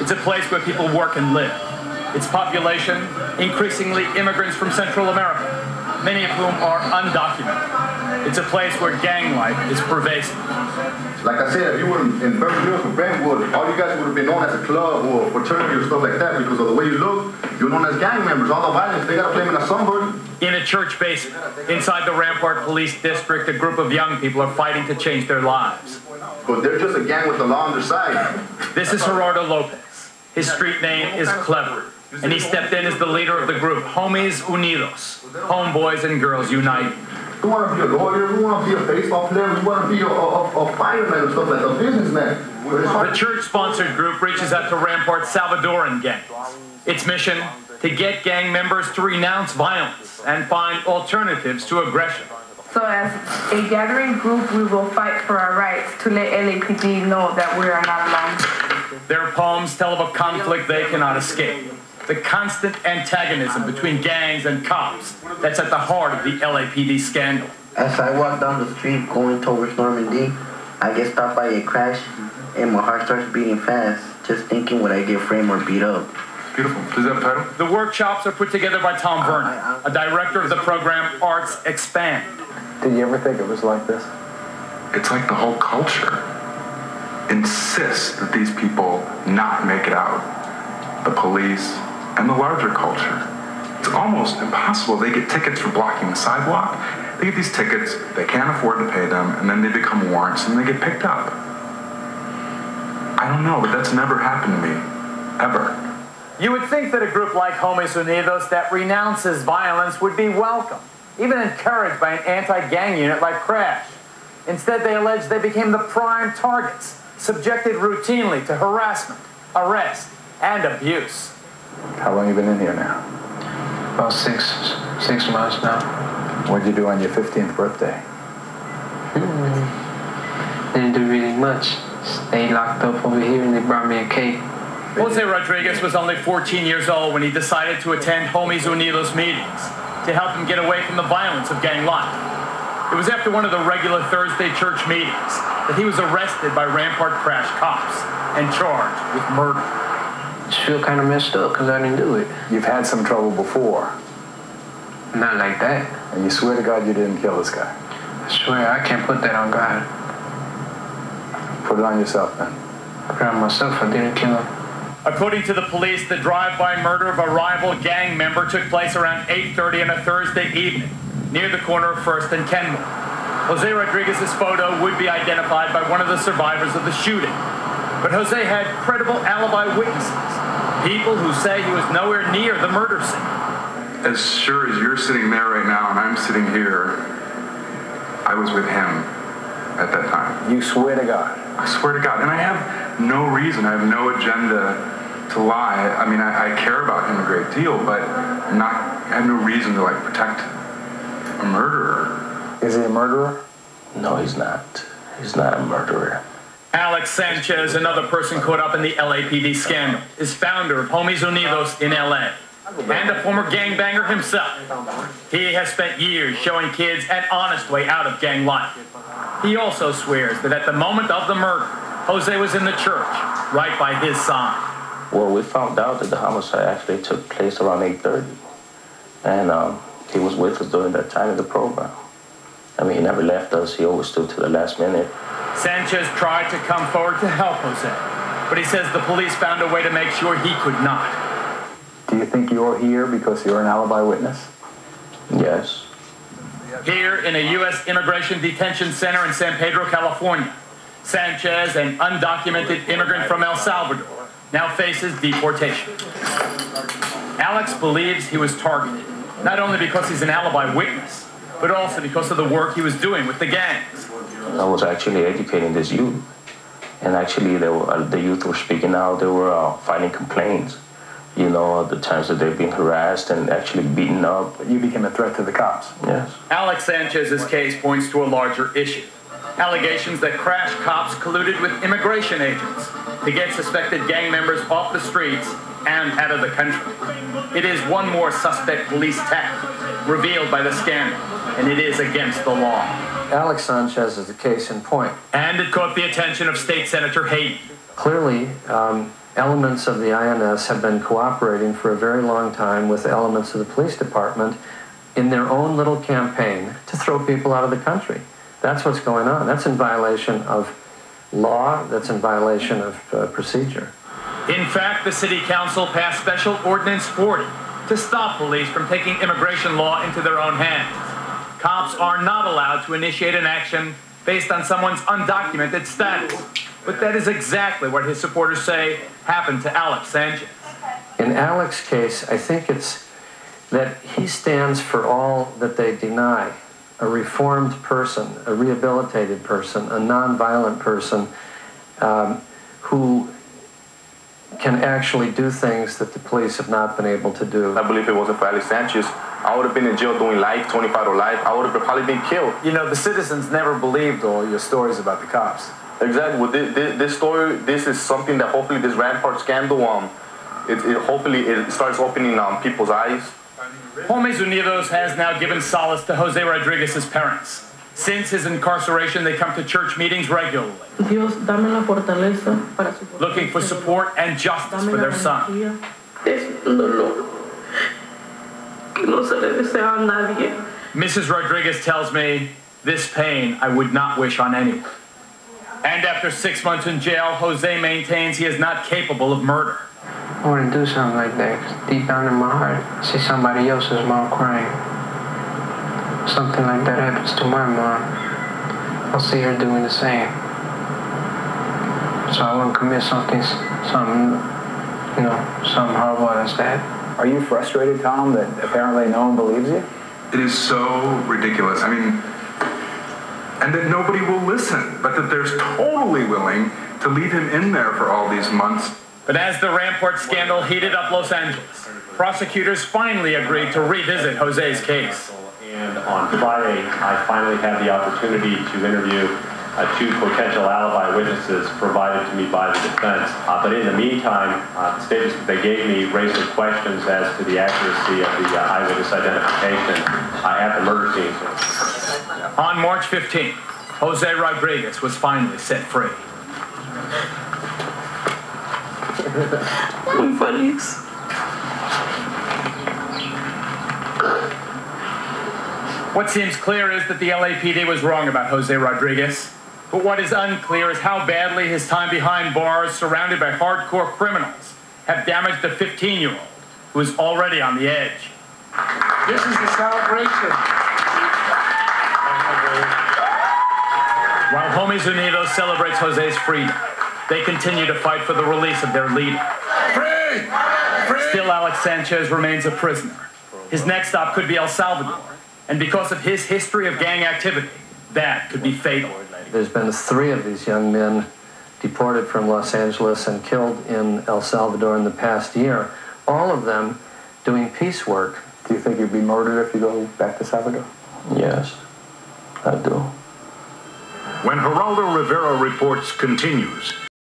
It's a place where people work and live. Its population, increasingly immigrants from Central America, many of whom are undocumented. It's a place where gang life is pervasive. Like I said, if you were in Beverly Hills or Brentwood, all you guys would have been known as a club or a fraternity or stuff like that because of the way you look. You're known as gang members. All the violence, they got to blame it on somebody. In a church basement, inside the Rampart Police District, a group of young people are fighting to change their lives. But they're just a gang with the law on their side. This is Gerardo Lopez. His street name is Clever, and he stepped in as the leader of the group Homies Unidos, Homeboys and Girls Unite. We want to be a lawyer, we want to be a baseball player, we want to be a fireman or stuff like that, a businessman. The church-sponsored group reaches out to Rampart's Salvadoran gangs. Its mission, to get gang members to renounce violence and find alternatives to aggression. So as a gathering group, we will fight for our rights to let LAPD know that we are not alone. Their poems tell of a conflict they cannot escape. The constant antagonism between gangs and cops that's at the heart of the LAPD scandal. As I walk down the street going towards Normandy, I get stopped by a crash and my heart starts beating fast, just thinking would I get framed or beat up. Beautiful. Does that have a title? The workshops are put together by Tom Vernon, a director of the program Arts Expand. Did you ever think it was like this? It's like the whole culture insists that these people not make it out. The police and the larger culture. It's almost impossible. They get tickets for blocking the sidewalk. They get these tickets, they can't afford to pay them, and then they become warrants and they get picked up. I don't know, but that's never happened to me, ever. You would think that a group like Homies Unidos that renounces violence would be welcome, even encouraged by an anti-gang unit like Crash. Instead, they allege they became the prime targets, subjected routinely to harassment, arrest, and abuse. How long have you been in here now? About six months now. What'd you do on your 15th birthday? Didn't do really much. Stayed locked up over here and they brought me a cake. Jose Rodriguez was only 14 years old when he decided to attend Homies Unidos meetings to help him get away from the violence of gang life. It was after one of the regular Thursday church meetings that he was arrested by Rampart Crash cops and charged with murder. I just feel kind of messed up because I didn't do it. You've had some trouble before. Not like that. And you swear to God you didn't kill this guy? I swear I can't put that on God. Put it on yourself then. Put it on myself. I didn't kill him. According to the police, the drive-by murder of a rival gang member took place around 8:30 on a Thursday evening, near the corner of 1st and Kenmore. Jose Rodriguez's photo would be identified by one of the survivors of the shooting. But Jose had credible alibi witnesses, people who say he was nowhere near the murder scene. As sure as you're sitting there right now and I'm sitting here, I was with him at that time. You swear to God? I swear to God. And I have no reason, I have no agenda to lie. I mean, I care about him a great deal, but I have no reason to, like, protect a murderer. Is he a murderer? No, he's not. He's not a murderer. Alex Sanchez, another person caught up in the LAPD scandal, is founder of Homies Unidos in LA and a former gangbanger himself. He has spent years showing kids an honest way out of gang life. He also swears that at the moment of the murder, Jose was in the church, right by his side. Well, we found out that the homicide actually took place around 8:30. And he was with us during that time of the program. I mean, he never left us. He always stood to the last minute. Sanchez tried to come forward to help Jose, but he says the police found a way to make sure he could not. Do you think you're here because you're an alibi witness? Yes. Here in a U.S. immigration detention center in San Pedro, California, Sanchez, an undocumented immigrant from El Salvador, now faces deportation. Alex believes he was targeted, not only because he's an alibi witness, but also because of the work he was doing with the gangs. I was actually educating this youth. And actually, the youth were speaking out. They were filing complaints. You know, the times that they've been harassed and actually beaten up. You became a threat to the cops. Yes. Alex Sanchez's case points to a larger issue. Allegations that Crash cops colluded with immigration agents to get suspected gang members off the streets and out of the country. It is one more suspect police tactic revealed by the scandal, and it is against the law. Alex Sanchez is the case in point. And it caught the attention of State Senator Hayden. Clearly, elements of the INS have been cooperating for a very long time with elements of the police department in their own little campaign to throw people out of the country. That's what's going on. That's in violation of law. That's in violation of procedure. In fact, the City Council passed Special Ordinance 40 to stop police from taking immigration law into their own hands. Cops are not allowed to initiate an action based on someone's undocumented status. But that is exactly what his supporters say happened to Alex Sanchez. In Alex's case, I think it's that he stands for all that they deny. A reformed person, a rehabilitated person, a nonviolent person who can actually do things that the police have not been able to do. I believe if it wasn't for Alex Sanchez, I would have been in jail doing life, 25 to life. I would have probably been killed. You know, the citizens never believed all your stories about the cops. Exactly. Well, this story, this is something that hopefully this Rampart scandal, hopefully it starts opening people's eyes. Homies Unidos has now given solace to Jose Rodriguez's parents. Since his incarceration, they come to church meetings regularly, looking for support and justice for their son. Mrs. Rodriguez tells me, this pain I would not wish on anyone. And after 6 months in jail, Jose maintains he is not capable of murder. I wouldn't do something like that, 'cause deep down in my heart, I see somebody else's mom crying. Something like that happens to my mom, I'll see her doing the same. So I wouldn't commit something horrible as that. Are you frustrated, Tom, that apparently no one believes you? It is so ridiculous. I mean, and that nobody will listen, but that they're totally willing to leave him in there for all these months. But as the Rampart scandal heated up Los Angeles, prosecutors finally agreed to revisit Jose's case. And on Friday, I finally had the opportunity to interview 2 potential alibi witnesses provided to me by the defense. But in the meantime, the statements that they gave me raised some questions as to the accuracy of the eyewitness identification at the murder scene. On March 15th, Jose Rodriguez was finally set free. Muy feliz. What seems clear is that the LAPD was wrong about Jose Rodriguez. But what is unclear is how badly his time behind bars, surrounded by hardcore criminals, have damaged a 15-year-old who is already on the edge. This is the celebration. While Homies Unidos celebrates Jose's freedom, they continue to fight for the release of their leader. Free! Free! Still, Alex Sanchez remains a prisoner. His next stop could be El Salvador. And because of his history of gang activity, that could be fatal. There's been 3 of these young men deported from Los Angeles and killed in El Salvador in the past year, all of them doing peace work. Do you think you'd be murdered if you go back to Salvador? Yes, I do. When Geraldo Rivera Reports continues,